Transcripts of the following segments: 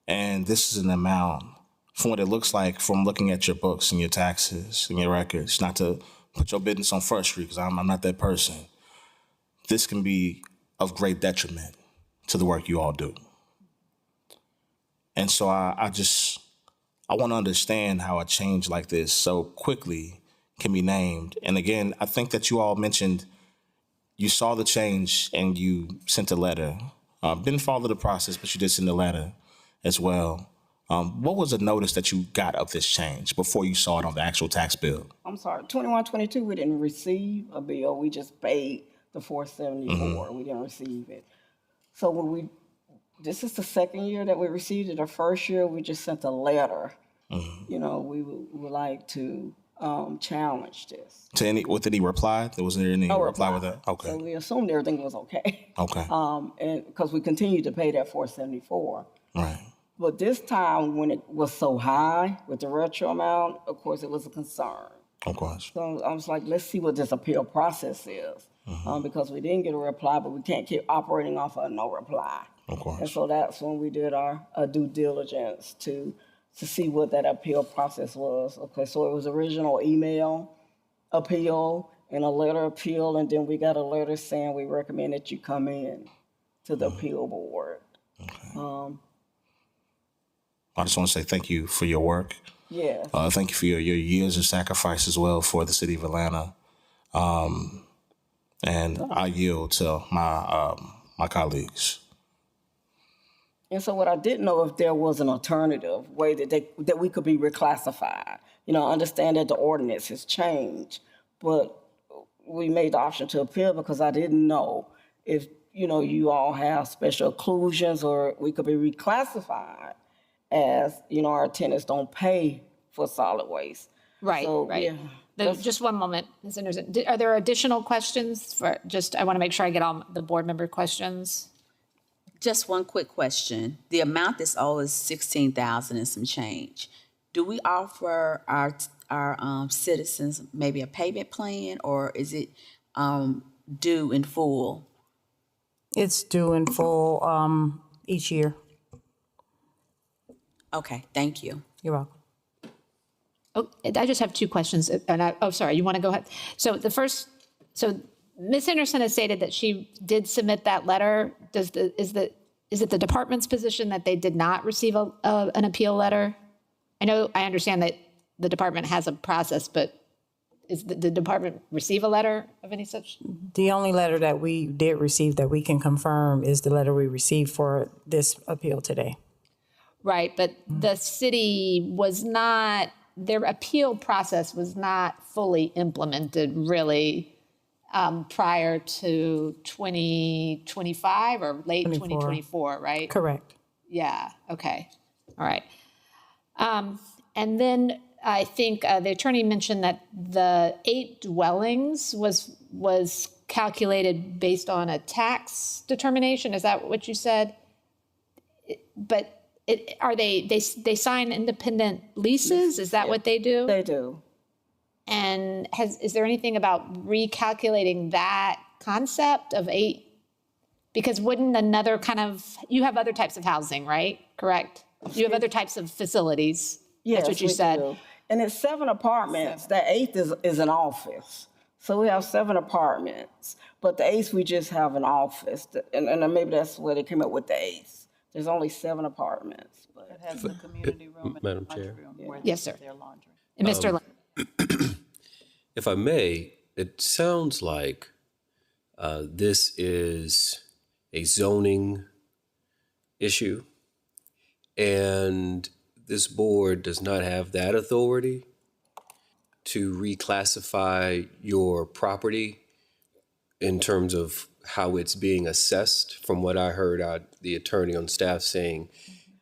And this is an amount, from what it looks like, from looking at your books and your taxes and your records, not to put your business on Front Street, because I'm not that person. This can be of great detriment to the work you all do. And so I want to understand how a change like this so quickly can be named. And again, I think that you all mentioned you saw the change and you sent a letter. Didn't follow the process, but you did send a letter as well. What was the notice that you got of this change before you saw it on the actual tax bill? I'm sorry, 21-22, we didn't receive a bill. We just paid the $474. We didn't receive it. So this is the second year that we received it. The first year, we just sent a letter. You know, we would like to challenge this. With any reply? Was there any reply with that? Okay. So we assumed everything was okay. Okay. And because we continued to pay that $474. Right. But this time, when it was so high with the retro amount, of course, it was a concern. Of course. So I was like, let's see what this appeal process is. Because we didn't get a reply, but we can't keep operating off of no reply. Of course. And so that's when we did our due diligence to see what that appeal process was. Okay, so it was original email appeal and a letter appeal, and then we got a letter saying we recommend that you come in to the appeal board. Okay. I just want to say thank you for your work. Yes. Thank you for your years of sacrifice as well for the city of Atlanta. And I yield to my colleagues. And so what I didn't know if there was an alternative way that we could be reclassified. You know, I understand that the ordinance has changed, but we made the option to appeal because I didn't know if, you know, you all have special exclusions or we could be reclassified as, you know, our tenants don't pay for solid waste. Right, So, right. yeah. Just one moment, Ms. Anderson. Are there additional questions I want to make sure I get all the board member questions. Just one quick question. The amount that's owed is $16,000 and some change. Do we offer our citizens maybe a payment plan, or is it due in full? It's due in full each year. Okay, thank you. You're welcome. Oh, I just have two questions. And sorry, you want to go ahead? So Ms. Anderson has stated that she did submit that letter. Is it the department's position that they did not receive an appeal letter? I understand that the department has a process, but did the department receive a letter of any such? The only letter that we did receive that we can confirm is the letter we received for this appeal today. Right, but the city was not, their appeal process was not fully implemented really prior to 2025 or late 2024, right? Correct. Yeah, okay, all right. And then I think the attorney mentioned that the 8 dwellings was calculated based on a tax determination. Is that what you said? But they sign independent leases? Is that what they do? They do. And is there anything about recalculating that concept of 8? Because wouldn't another you have other types of housing, right? Correct? You have other types of facilities. Yes, that's what you said. do. And it's 7 apartments. That 8th is an office. So we have 7 apartments. But the 8th, we just have an office. And maybe that's where they came up with the 8th. There's only 7 apartments. But It has the community room and Madam the Chair. lunchroom where Yes, sir. their laundry. And Mr. If I may, it sounds like this is a zoning issue, and this board does not have that authority to reclassify your property in terms of how it's being assessed. From what I heard the attorney on staff saying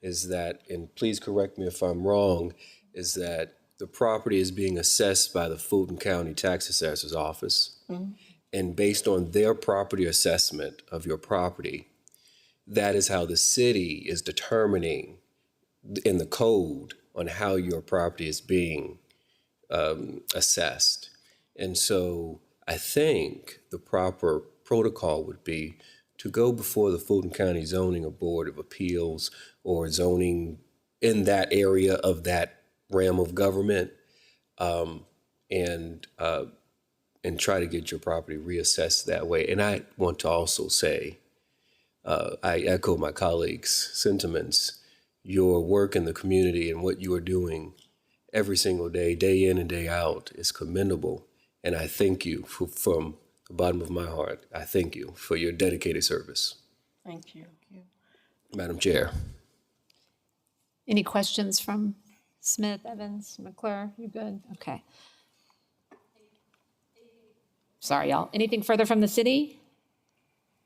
is that, and please correct me if I'm wrong, is that the property is being assessed by the Fulton County Tax Assessor's Office. Mm-hmm. And based on their property assessment of your property, that is how the city is determining in the code on how your property is being assessed. And so I think the proper protocol would be to go before the Fulton County Zoning Board of Appeals or zoning in that area of that realm of government, and try to get your property reassessed that way. And I want to also say, I echo my colleagues' sentiments. Your work in the community and what you are doing every single day, day in and day out, is commendable. And I thank you from the bottom of my heart. I thank you for your dedicated service. Thank you. Madam Chair. Any questions from Smith, Evans, McClure? You good? Okay. Sorry, y'all. Anything further from the city?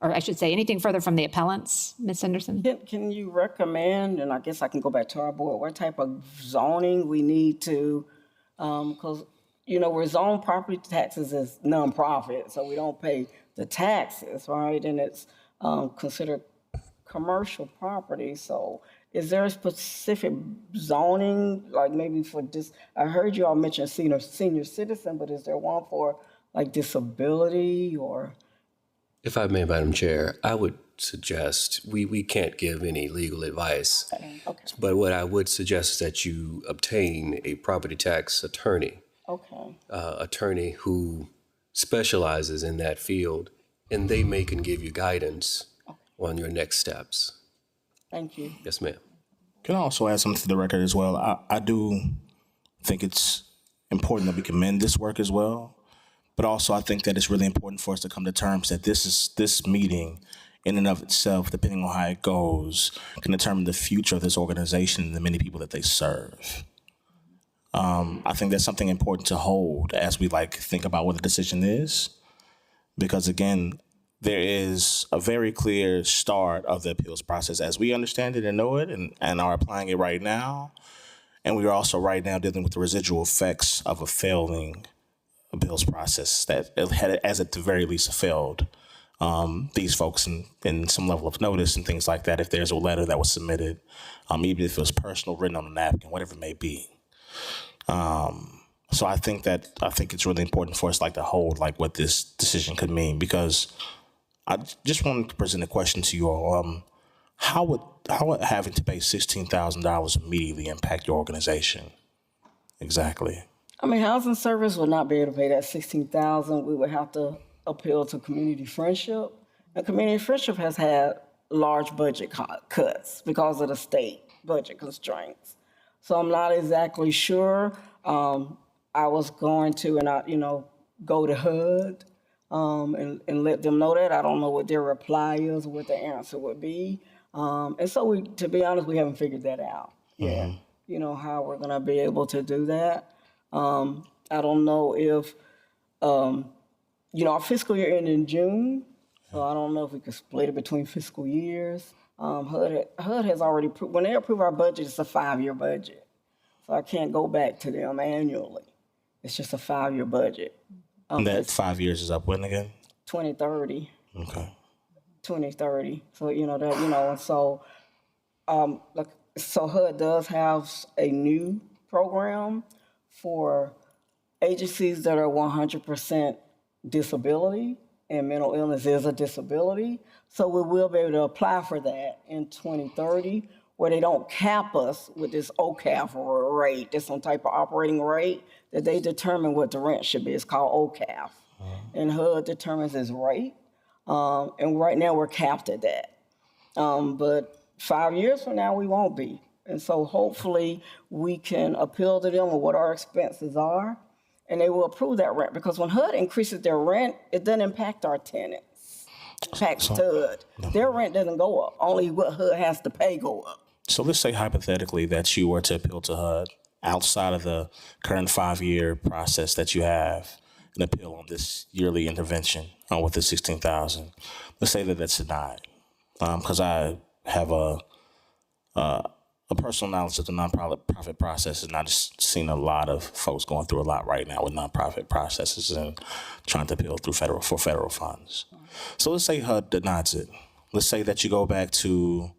Or I should say, anything further from the appellants, Ms. Henderson? Can you recommend, and I guess I can go back to our board, what type of zoning we need to, because, we're zoned property taxes as nonprofit, so we don't pay the taxes, right? And it's considered commercial property, so is there a specific zoning, like maybe for this, I heard you all mention senior citizen, but is there one for like disability or? If I may, Madam Chair, I would suggest, we can't give any legal advice, Okay. but what I would suggest is that you obtain a property tax attorney, Okay. who specializes in that field, and they can give you guidance on your next steps. Thank you. Yes, ma'am. Can I also add something to the record as well? I do think it's important that we commend this work as well. But also, I think that it's really important for us to come to terms that this meeting, in and of itself, depending on how it goes, can determine the future of this organization and the many people that they serve. I think that's something important to hold as we think about what the decision is, because again, there is a very clear start of the appeals process as we understand it and know it, and are applying it right now, and we are also right now dealing with the residual effects of a failing appeals process that had, as at the very least, failed these folks in some level of notice and things like that. If there's a letter that was submitted, even if it was personal, written on a napkin, whatever it may be. So I think it's really important for us to hold what this decision could mean, because I just wanted to present a question to you all. How would having to pay $16,000 immediately impact your organization? Exactly. I mean, Housing Service would not be able to pay that $16,000. We would have to appeal to Community Friendship. And Community Friendship has had large budget cuts because of the state budget constraints. So I'm not exactly sure. I was going to, go to HUD and let them know that. I don't know what their reply is or what the answer would be. And so to be honest, we haven't figured that out yet. How we're going to be able to do that. I don't know if, our fiscal year ended in June, so I don't know if we could split it between fiscal years. HUD has already, when they approve our budget, it's a 5-year budget. So I can't go back to them annually. It's just a 5-year budget. And that 5 years is up when again? 2030. Okay. 2030. So, and so, so HUD does have a new program for agencies that are 100% disability, and mental illness is a disability. So we will be able to apply for that in 2030, where they don't cap us with this OCAF rate, this some type of operating rate, that they determine what the rent should be. It's called OCAF. And HUD determines its rate. And right now we're capped at that. But 5 years from now, we won't be. And so hopefully we can appeal to them on what our expenses are, and they will approve that rent. Because when HUD increases their rent, it doesn't impact our tenants. It impacts HUD. Their rent doesn't go up. Only what HUD has to pay go up. So let's say hypothetically that you were to appeal to HUD outside of the current 5-year process that you have, an appeal on this yearly intervention with the $16,000. Let's say that that's denied, because I have a personal knowledge of the nonprofit process, and I've just seen a lot of folks going through a lot right now with nonprofit processes and trying to appeal through federal funds. So let's say HUD denies it. Let's say that you go back to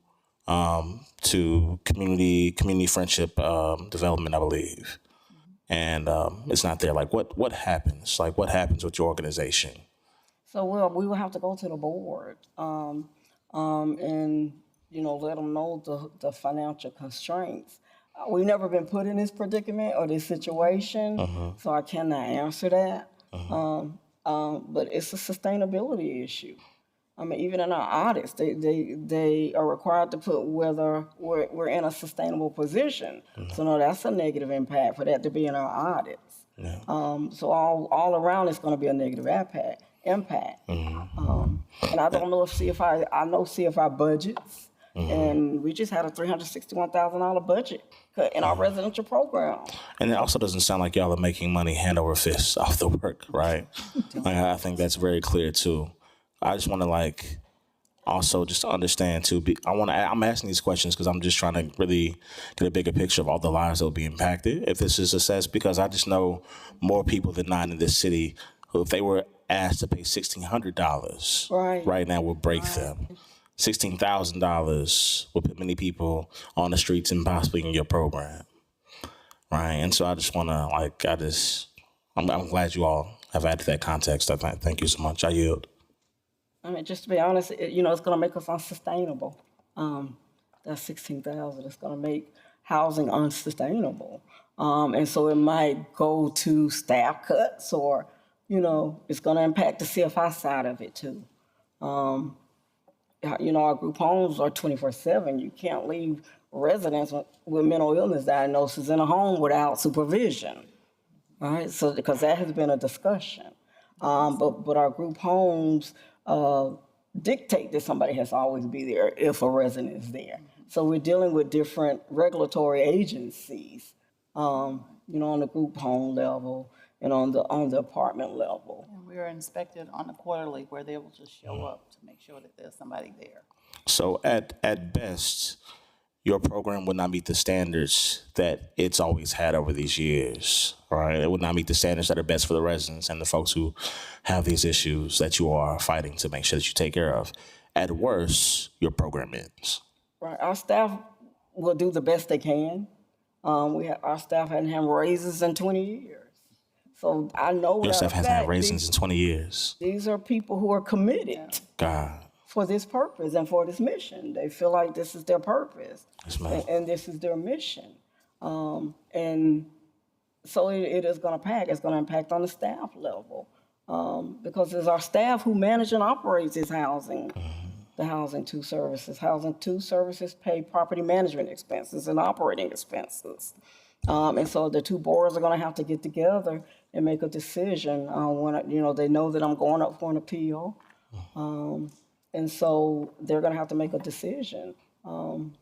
community friendship development, I believe, and it's not there. What happens? What happens with your organization? So we will have to go to the board, and let them know the financial constraints. We've never been put in this predicament or this situation, so I cannot answer that. But it's a sustainability issue. I mean, even in our audits, they are required to put whether we're in a sustainable position. So no, that's a negative impact for that to be in our audits. So all around it's going to be a negative impact. And I don't know if I know CFI budgets, and we just had a $361,000 budget cut in our residential program. And it also doesn't sound like y'all are making money hand over fist off the work, right? I think that's very clear too. I just want to also just to understand too. I'm asking these questions because I'm just trying to really get a bigger picture of all the lives that will be impacted if this is assessed. Because I just know more people than not in this city who, if they were asked to pay $1,600 right now, would break them. $16,000 will put many people on the streets and possibly in your program, right? And so I just want to I'm glad you all have added that context. Thank you so much. I yield. I mean, just to be honest, it's going to make us unsustainable. That $16,000 is going to make housing unsustainable. And so it might go to staff cuts or, it's going to impact the CFI side of it too. Our group homes are 24/7. You can't leave residents with mental illness diagnosis in a home without supervision, right? So, because that has been a discussion. But our group homes dictate that somebody has to always be there if a resident is there. So we're dealing with different regulatory agencies, on the group home level and on the apartment level. And we are inspected on a quarterly where they will just show up to make sure that there's somebody there. So at best, your program would not meet the standards that it's always had over these years, right? It would not meet the standards that are best for the residents and the folks who have these issues that you are fighting to make sure that you take care of. At worst, your program ends. Right. Our staff will do the best they can. Our staff hadn't had raises in 20 years. So I know Your staff hasn't had raises in 20 years. These are people who are committed God. for this purpose and for this mission. They feel like this is their purpose and this is their mission. And so it is going to impact. It's going to impact on the staff level because it's our staff who manage and operates this housing. The Housing Two Services. Housing Two Services pay property management expenses and operating expenses. And so the two boards are going to have to get together and make a decision when, they know that I'm going up for an appeal. And so they're going to have to make a decision on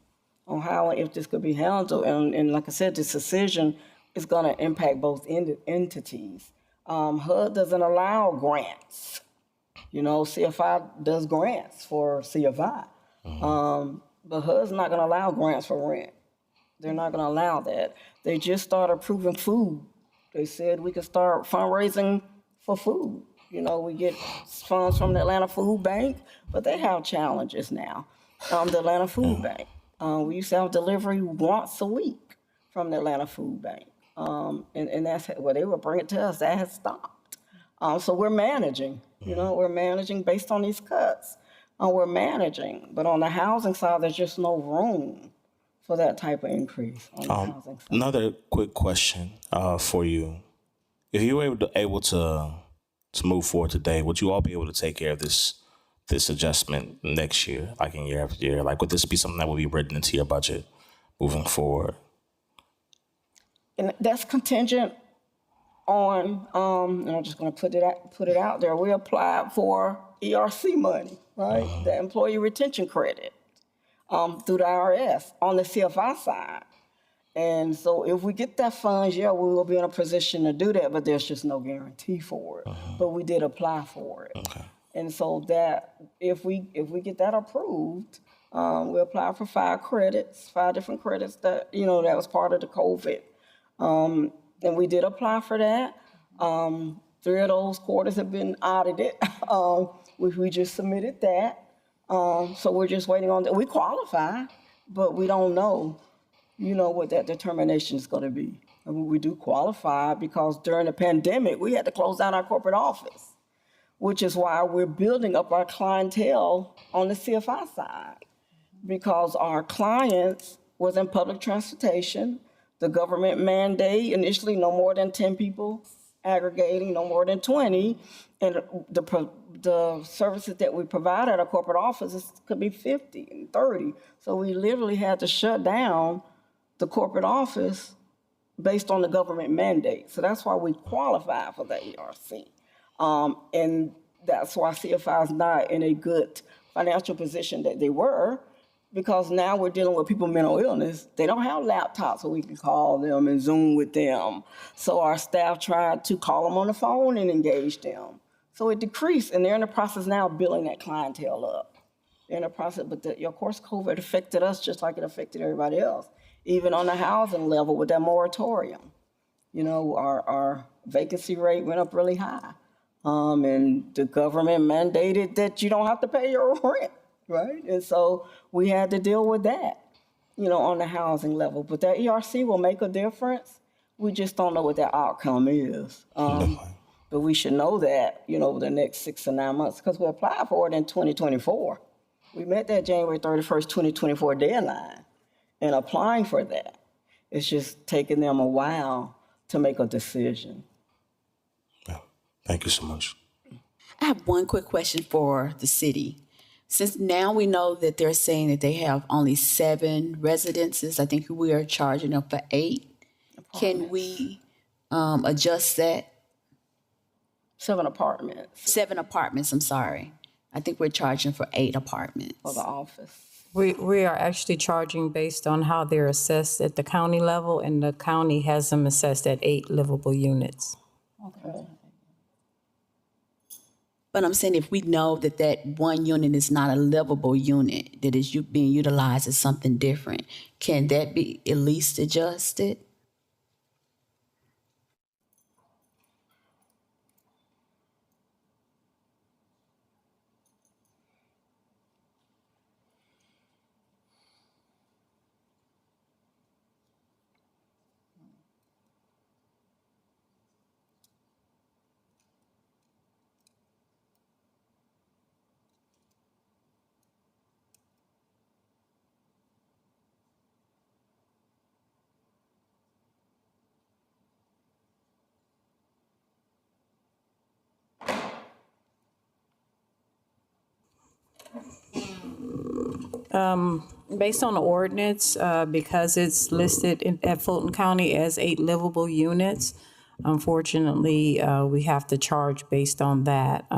how and if this could be handled. And like I said, this decision is going to impact both entities. HUD doesn't allow grants. CFI does grants for CFI. But HUD's not going to allow grants for rent. They're not going to allow that. They just started approving food. They said we could start fundraising for food. We get funds from the Atlanta Food Bank, but they have challenges now. The Atlanta Food Bank. We used to have delivery once a week from the Atlanta Food Bank. And that's what they would bring it to us. That has stopped. So we're managing. We're managing based on these cuts. We're managing. But on the housing side, there's just no room for that type of increase on the housing side. Another quick question for you. If you were able to move forward today, would you all be able to take care of this adjustment next year, like in year after year? Like, would this be something that would be written into your budget moving forward? And that's contingent on, and I'm just going to put it out there. We applied for ERC money, right? The Employee Retention Credit through the IRS on the CFI side. And so if we get that funds, we will be in a position to do that, but there's just no guarantee for it. But we did apply for it. Okay. And so that if we get that approved, we apply for 5 different credits that, that was part of the COVID. And we did apply for that. 3 of those quarters have been audited. We just submitted that. So we're just waiting on that. We qualify, but we don't know, what that determination is going to be. And we do qualify because during the pandemic, we had to close down our corporate office, which is why we're building up our clientele on the CFI side. because our clients was in public transportation. The government mandate initially no more than 10 people aggregating, no more than 20. And the services that we provide at our corporate offices could be 50 and 30. So we literally had to shut down the corporate office based on the government mandate. So that's why we qualify for the ERC. And that's why CFI is not in a good financial position that they were, because now we're dealing with people with mental illness. They don't have laptops so we can call them and Zoom with them. So our staff tried to call them on the phone and engage them. So it decreased, and they're in the process now of building that clientele up. They're in the process, but of course, COVID affected us just like it affected everybody else, even on the housing level with that moratorium. You know, our vacancy rate went up really high. And the government mandated that you don't have to pay your rent, right? And so we had to deal with that, you know, on the housing level. But that ERC will make a difference. We just don't know what that outcome is. But we should know that, you know, over the next 6 to 9 months, because we applied for it in 2024. We met that January 31st, 2024 deadline in applying for that. It's just taking them a while to make a decision. Yeah. Thank you so much. I have one quick question for the city. Since now we know that they're saying that they have only 7 residences, I think we are charging them for 8. Can we adjust that? 7 apartments 7 apartments, I'm sorry. I think we're charging for 8 apartments. for the office. We are actually charging based on how they're assessed at the county level, and the county has them assessed at 8 livable units. But I'm saying if we know that that one unit is not a livable unit, that is being utilized as something different, can that be at least adjusted? Based on the ordinance, because it's listed at Fulton County as 8 livable units, unfortunately, we have to charge based on that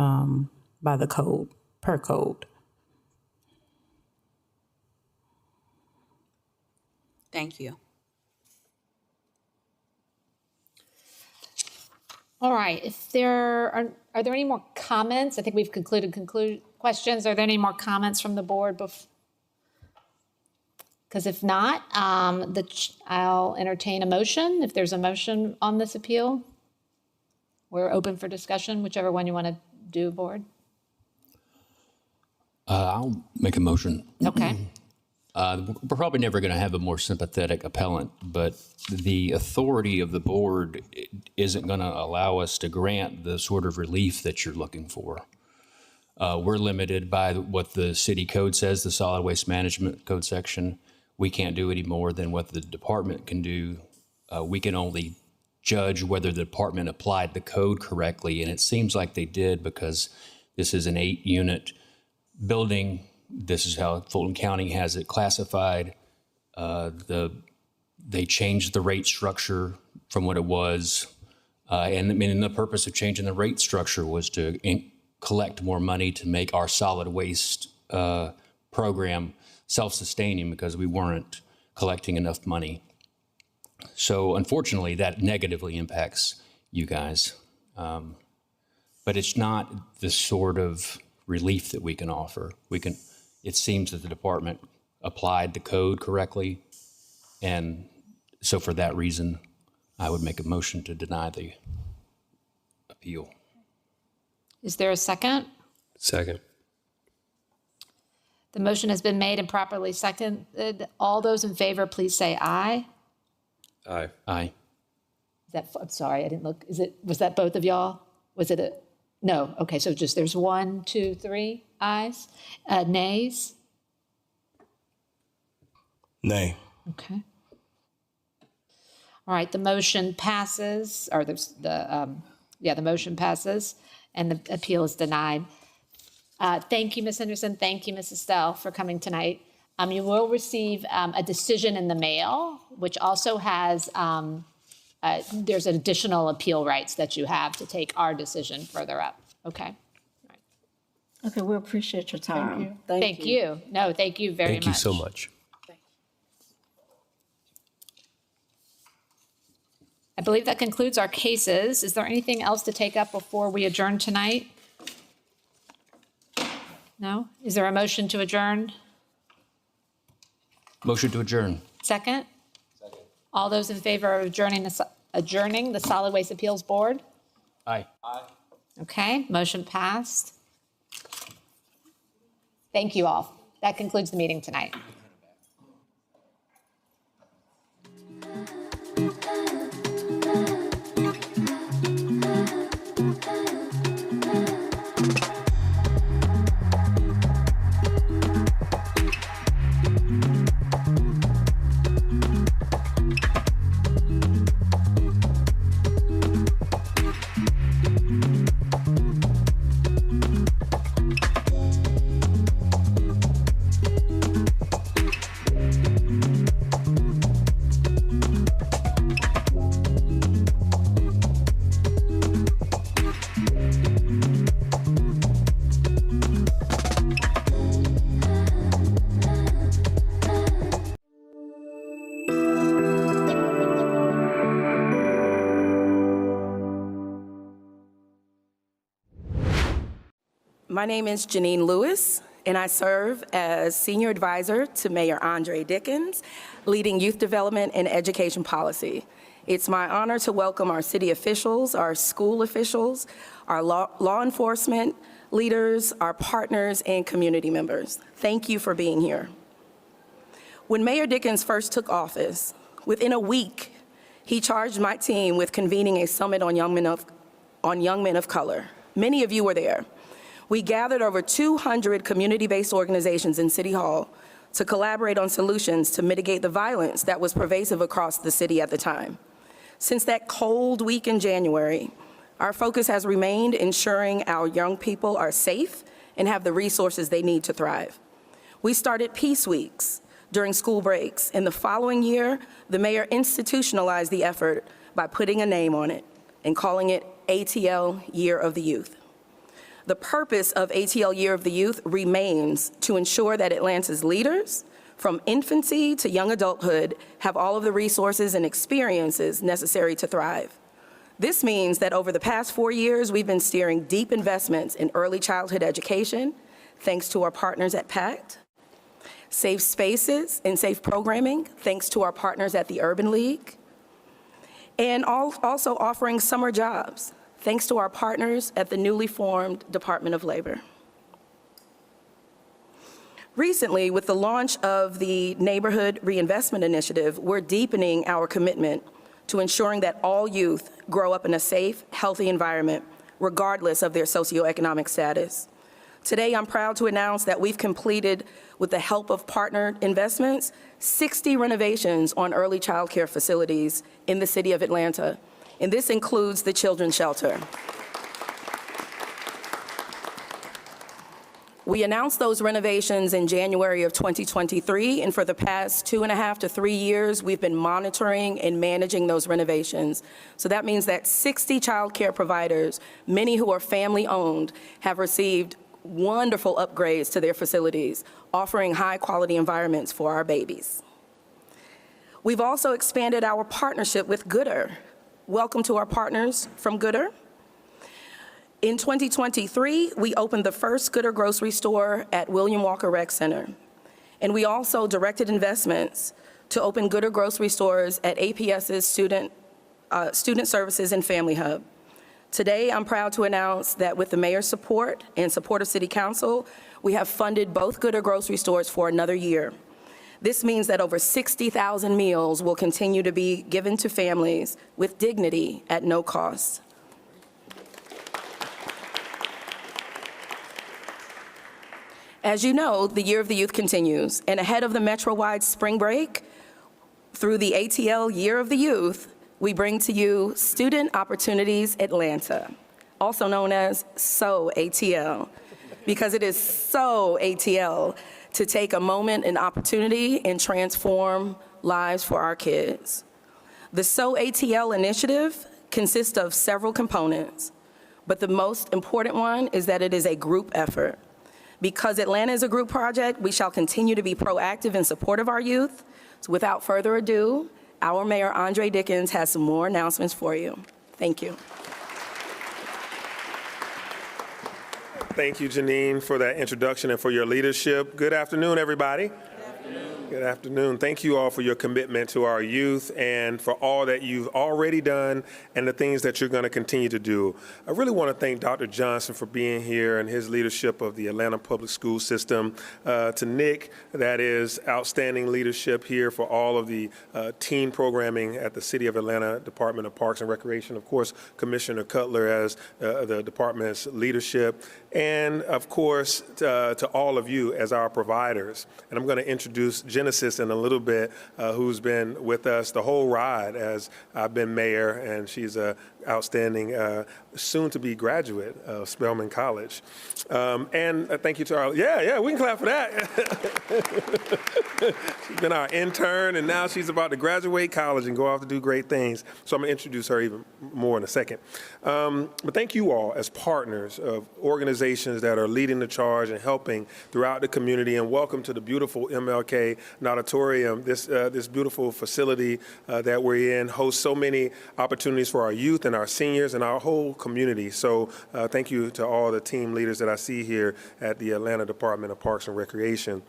by the code, per code. Thank you. All right, if there are there any more comments? I think we've concluded questions. Are there any more comments from the board? Because if not, I'll entertain a motion. If there's a motion on this appeal, we're open for discussion, whichever one you want to do, board. I'll make a motion. Okay. We're probably never going to have a more sympathetic appellant, but the authority of the board isn't going to allow us to grant the sort of relief that you're looking for. We're limited by what the city code says, the solid waste management code section. We can't do any more than what the department can do. We can only judge whether the department applied the code correctly, and it seems like they did, because this is an 8-unit building. This is how Fulton County has it classified. They changed the rate structure from what it was. And I mean, the purpose of changing the rate structure was to collect more money to make our solid waste program self-sustaining, because we weren't collecting enough money. So unfortunately, that negatively impacts you guys. But it's not the sort of relief that we can offer. It seems that the department applied the code correctly. And so for that reason, I would make a motion to deny the appeal. Is there a second? Second. The motion has been made and properly seconded. All those in favor, please say aye. Aye. Aye. I'm sorry, I didn't look. Was that both of y'all? Was it no, okay, so just there's 1, 2, 3 ayes. Nays? Nay. Okay. All right, the motion passes, or the motion passes, and the appeal is denied. Thank you, Ms. Henderson. Thank you, Ms. Estelle, for coming tonight. You will receive a decision in the mail, which also has, there's additional appeal rights that you have to take our decision further up. Okay? Okay, we appreciate your time. Thank you. Thank you. No, thank you very much. Thank you so much. I believe that concludes our cases. Is there anything else to take up before we adjourn tonight? No? Is there a motion to adjourn? Motion to adjourn. Second? Second. All those in favor of adjourning the Solid Waste Appeals Board? Aye. Okay, motion passed. Thank you all. That concludes the meeting tonight. My name is Janine Lewis, and I serve as Senior Advisor to Mayor Andre Dickens, leading youth development and education policy. It's my honor to welcome our city officials, our school officials, our law enforcement leaders, our partners, and community members. Thank you for being here. When Mayor Dickens first took office, within a week, he charged my team with convening a summit on young men of color. Many of you were there. We gathered over 200 community-based organizations in City Hall to collaborate on solutions to mitigate the violence that was pervasive across the city at the time. Since that cold week in January, our focus has remained ensuring our young people are safe and have the resources they need to thrive. We started Peace Weeks during school breaks, and the following year, the mayor institutionalized the effort by putting a name on it and calling it ATL Year of the Youth. The purpose of ATL Year of the Youth remains to ensure that Atlanta's leaders, from infancy to young adulthood, have all of the resources and experiences necessary to thrive. This means that over the past 4 years, we've been steering deep investments in early childhood education, thanks to our partners at PACT, safe spaces and safe programming, thanks to our partners at the Urban League, and also offering summer jobs, thanks to our partners at the newly formed Department of Labor. Recently, with the launch of the Neighborhood Reinvestment Initiative, we're deepening our commitment to ensuring that all youth grow up in a safe, healthy environment, regardless of their socioeconomic status. Today, I'm proud to announce that we've completed, with the help of partner investments, 60 renovations on early child care facilities in the city of Atlanta, and this includes the Children's Shelter. We announced those renovations in January of 2023, and for the past 2.5 to 3 years, we've been monitoring and managing those renovations. So that means that 60 child care providers, many who are family-owned, have received wonderful upgrades to their facilities, offering high-quality environments for our babies. We've also expanded our partnership with Gooder. Welcome to our partners from Gooder. In 2023, we opened the first Gooder grocery store at William Walker Rec Center. And we also directed investments to open Gooder grocery stores at APS's Student Services and Family Hub. Today, I'm proud to announce that with the mayor's support and support of City Council, we have funded both Gooder grocery stores for another year. This means that over 60,000 meals will continue to be given to families with dignity at no cost. As you know, the Year of the Youth continues, and ahead of the Metro-wide spring break, through the ATL Year of the Youth, we bring to you Student Opportunities Atlanta, also known as SO ATL, because it is so ATL to take a moment and opportunity and transform lives for our kids. The SO ATL initiative consists of several components, but the most important one is that it is a group effort. Because Atlanta is a group project, we shall continue to be proactive in support of our youth. So without further ado, our Mayor Andre Dickens has some more announcements for you. Thank you. Thank you, Janine, for that introduction and for your leadership. Good afternoon, everybody. Good afternoon. Thank you all for your commitment to our youth and for all that you've already done and the things that you're going to continue to do. I really want to thank Dr. Johnson for being here and his leadership of the Atlanta Public School System. To Nick, that is outstanding leadership here for all of the teen programming at the City of Atlanta Department of Parks and Recreation. Of course, Commissioner Cutler as the department's leadership. And of course, to all of you as our providers. And I'm going to introduce Genesis in a little bit, who's been with us the whole ride as I've been mayor, and she's an outstanding soon-to-be graduate of Spelman College. And thank you to our, we can clap for that. She's been our intern, and now she's about to graduate college and go off to do great things. So I'm going to introduce her even more in a second. But thank you all as partners of organizations that are leading the charge and helping throughout the community, and welcome to the beautiful MLK Auditorium. This beautiful facility that we're in hosts so many opportunities for our youth and our seniors and our whole community. So thank you to all the team leaders that I see here at the Atlanta Department of Parks and Recreation.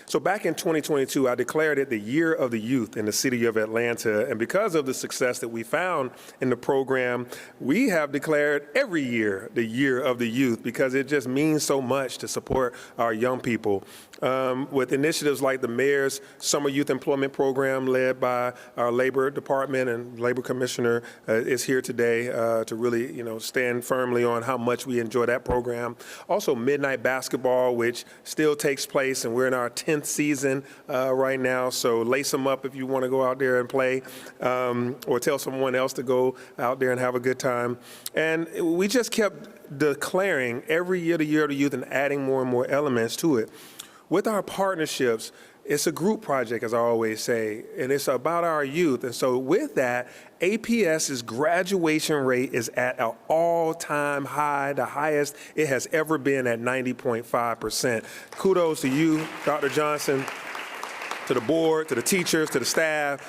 So back in 2022, I declared it the Year of the Youth in the City of Atlanta. And because of the success that we found in the program, we have declared every year the Year of the Youth because it just means so much to support our young people. With initiatives like the Mayor's Summer Youth Employment Program led by our Labor Department, and Labor Commissioner is here today to really, stand firmly on how much we enjoy that program. Also, Midnight Basketball, which still takes place, and we're in our 10th season right now, so lace them up if you want to go out there and play, or tell someone else to go out there and have a good time. And we just kept declaring every year the Year of the Youth and adding more and more elements to it. With our partnerships, it's a group project, as I always say, and it's about our youth. And so with that, APS's graduation rate is at an all-time high, the highest it has ever been at 90.5%. Kudos to you, Dr. Johnson, to the board, to the teachers, to the staff,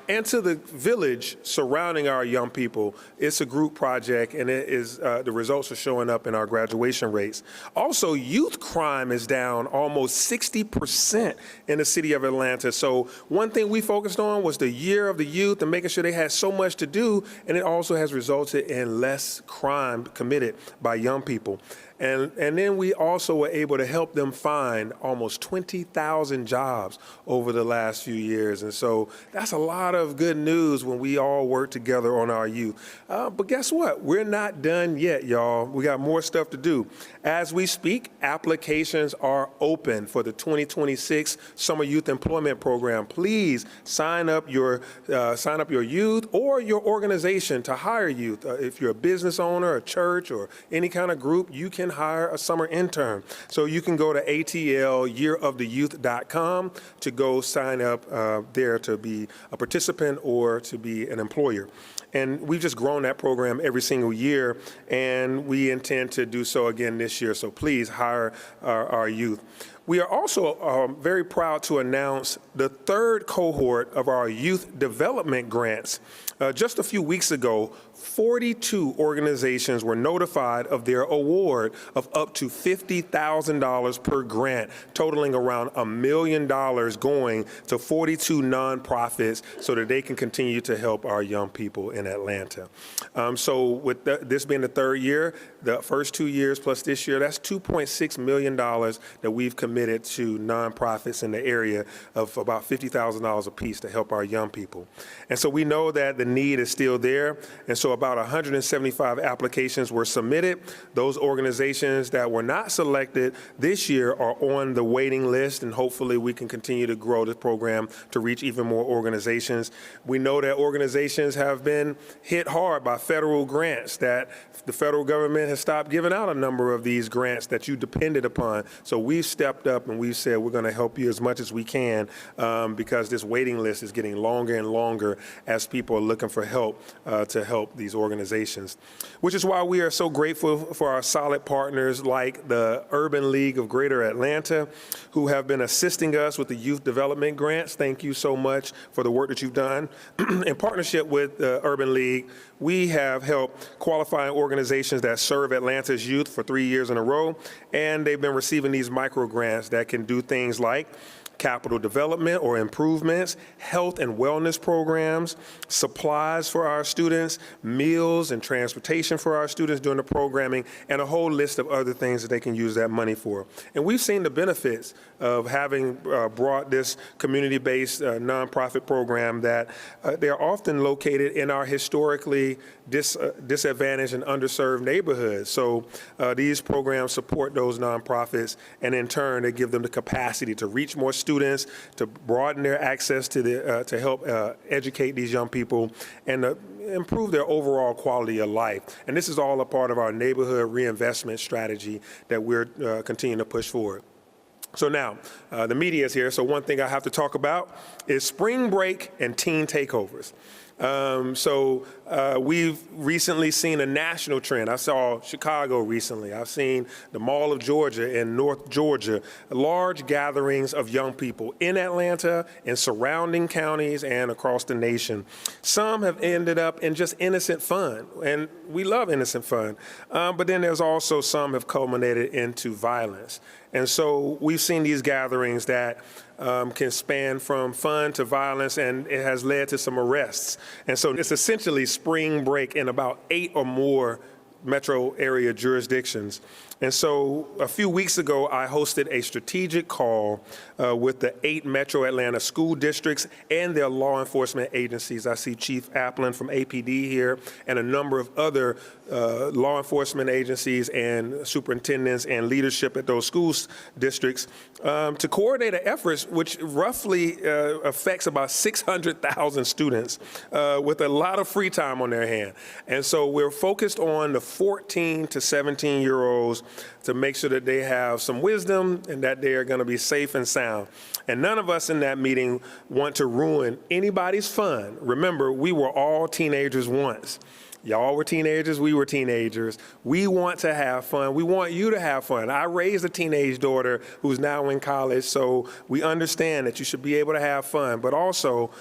and to the village surrounding our young people. It's a group project, and it is the results are showing up in our graduation rates. Also, youth crime is down almost 60% in the City of Atlanta. So one thing we focused on was the Year of the Youth and making sure they had so much to do, and it also has resulted in less crime committed by young people. And then we also were able to help them find almost 20,000 jobs over the last few years. And so that's a lot of good news when we all work together on our youth. But guess what? We're not done yet, y'all. We got more stuff to do. As we speak, applications are open for the 2026 Summer Youth Employment Program. Please sign up your youth or your organization to hire youth. If you're a business owner, a church, or any kind of group, you can hire a summer intern. So you can go to atlyearoftheyouth.com to go sign up there to be a participant or to be an employer. And we've just grown that program every single year, and we intend to do so again this year. So please hire our youth. We are also very proud to announce the third cohort of our youth development grants. Just a few weeks ago, 42 organizations were notified of their award of up to $50,000 per grant, totaling around $1 million going to 42 nonprofits so that they can continue to help our young people in Atlanta. So with this being the third year, the first 2 years plus this year, that's $2.6 million that we've committed committed to nonprofits in the area of about $50,000 apiece to help our young people. And so we know that the need is still there. And so about 175 applications were submitted. Those organizations that were not selected this year are on the waiting list, and hopefully we can continue to grow this program to reach even more organizations. We know that organizations have been hit hard by federal grants, that the federal government has stopped giving out a number of these grants that you depended upon. So we've stepped up and we've said we're going to help you as much as we can because this waiting list is getting longer and longer as people are looking for help to help these organizations. Which is why we are so grateful for our solid partners like the Urban League of Greater Atlanta, who have been assisting us with the youth development grants. Thank you so much for the work that you've done. In partnership with the Urban League, we have helped qualifying organizations that serve Atlanta's youth for 3 years in a row, and they've been receiving these micro grants that can do things like capital development or improvements, health and wellness programs, supplies for our students, meals and transportation for our students during the programming, and a whole list of other things that they can use that money for. And we've seen the benefits of having brought this community-based nonprofit program that they're often located in our historically disadvantaged and underserved neighborhoods. So these programs support those nonprofits, and in turn, they give them the capacity to reach more students, to broaden their access to to help educate these young people, and improve their overall quality of life. And this is all a part of our neighborhood reinvestment strategy that we're continuing to push forward. So now, the media is here, so one thing I have to talk about is spring break and teen takeovers. We've recently seen a national trend. I saw Chicago recently. I've seen the Mall of Georgia in North Georgia, large gatherings of young people in Atlanta, in surrounding counties, and across the nation. Some have ended up in just innocent fun, and we love innocent fun. But then there's also some have culminated into violence. And so we've seen these gatherings that can span from fun to violence, and it has led to some arrests. And so it's essentially spring break in about 8 or more metro area jurisdictions. And so a few weeks ago, I hosted a strategic call with the 8 Metro Atlanta school districts and their law enforcement agencies. I see Chief Applin from APD here and a number of other law enforcement agencies and superintendents and leadership at those school districts to coordinate an effort which roughly affects about 600,000 students with a lot of free time on their hand. And so we're focused on the 14 to 17-year-olds to make sure that they have some wisdom and that they are going to be safe and sound. And none of us in that meeting want to ruin anybody's fun. Remember, we were all teenagers once. Y'all were teenagers, we were teenagers. We want to have fun. We want you to have fun. I raised a teenage daughter who's now in college, so we understand that you should be able to have fun. But also,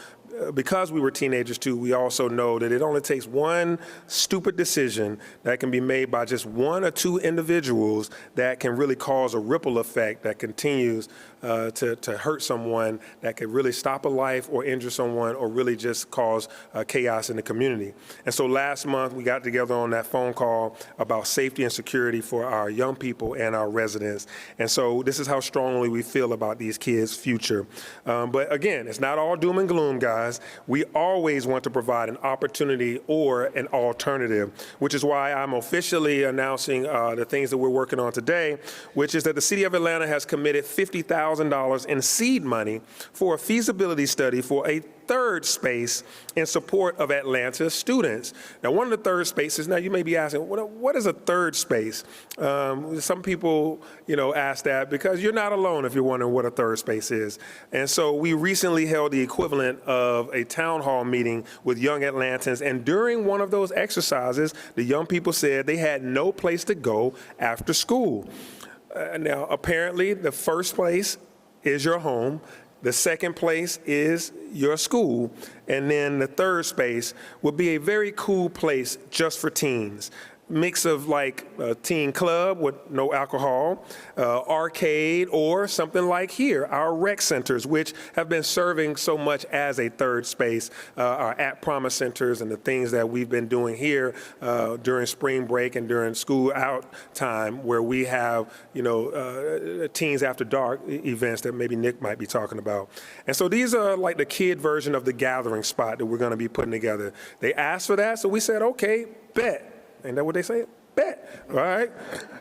because we were teenagers too, we also know that it only takes one stupid decision that can be made by just 1 or 2 individuals that can really cause a ripple effect that continues to hurt someone, that could really stop a life or injure someone or really just cause chaos in the community. And so last month we got together on that phone call about safety and security for our young people and our residents. And so this is how strongly we feel about these kids' future. But again, it's not all doom and gloom, guys. We always want to provide an opportunity or an alternative, which is why I'm officially announcing the things that we're working on today, which is that the City of Atlanta has committed $50,000 in seed money for a feasibility study for a third space in support of Atlanta students. Now, one of the third spaces, now you may be asking, what is a third space? Some people, ask that because you're not alone if you're wondering what a third space is. And so we recently held the equivalent of a town hall meeting with young Atlantans, and during one of those exercises, the young people said they had no place to go after school. Now, apparently, the first place is your home. The second place is your school. And then the third space would be a very cool place just for teens. mix of like a teen club with no alcohol, arcade, or something like here, our rec centers, which have been serving so much as a third space, our At Promise centers and the things that we've been doing here during spring break and during school out time, where we have, Teens After Dark events that maybe Nick might be talking about. And so these are like the kid version of the gathering spot that we're going to be putting together. They asked for that, so we said, okay, bet. Ain't that what they say? Bet. All right.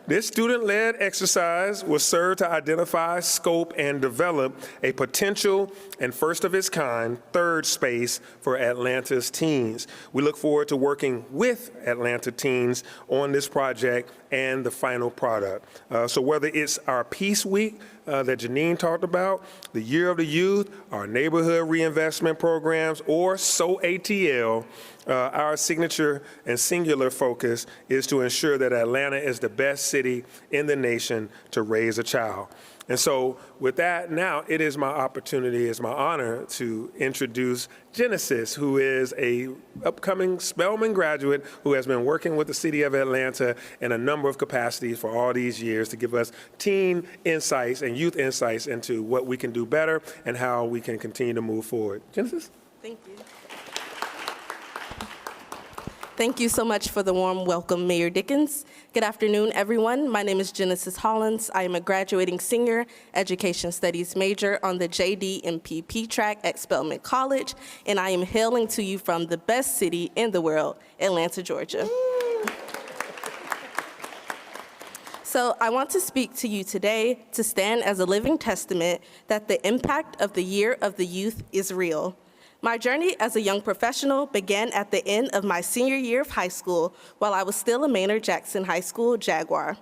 This student-led exercise was served to identify, scope, and develop a potential and first of its kind third space for Atlanta's teens. We look forward to working with Atlanta teens on this project and the final product. So whether it's our Peace Week that Janine talked about, the Year of the Youth, our neighborhood reinvestment programs, or So ATL, our signature and singular focus is to ensure that Atlanta is the best city in the nation to raise a child. And so with that, now it is my opportunity, it's my honor to introduce Genesis, who is a upcoming Spelman graduate who has been working with the city of Atlanta in a number of capacities for all these years to give us teen insights and youth insights into what we can do better and how we can continue to move forward. Genesis? Thank you. Thank you so much for the warm welcome, Mayor Dickens. Good afternoon, everyone. My name is Genesis Hollins. I am a graduating senior education studies major on the JD/MPP track at Spelman College, and I am hailing to you from the best city in the world, Atlanta, Georgia. So I want to speak to you today to stand as a living testament that the impact of the Year of the Youth is real. My journey as a young professional began at the end of my senior year of high school while I was still a Maynard Jackson High School Jaguar.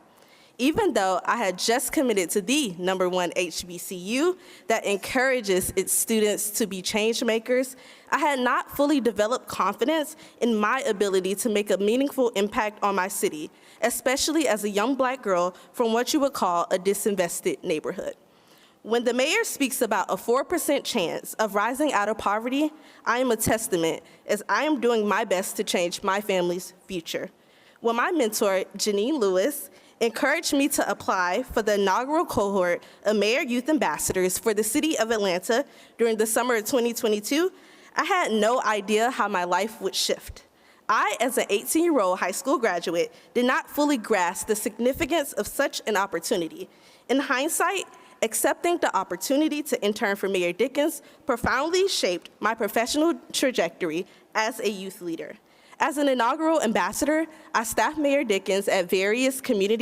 Even though I had just committed to the #1 HBCU that encourages its students to be change makers, I had not fully developed confidence in my ability to make a meaningful impact on my city, especially as a young Black girl from what you would call a disinvested neighborhood. When the mayor speaks about a 4% chance of rising out of poverty, I am a testament, as I am doing my best to change my family's future. When my mentor, Janine Lewis, encouraged me to apply for the inaugural cohort of Mayor Youth Ambassadors for the city of Atlanta during the summer of 2022, I had no idea how my life would shift. I, as an 18-year-old high school graduate, did not fully grasp the significance of such an opportunity. In hindsight, accepting the opportunity to intern for Mayor Dickens profoundly shaped my professional trajectory as a youth leader. As an inaugural ambassador, I staffed Mayor Dickens at various community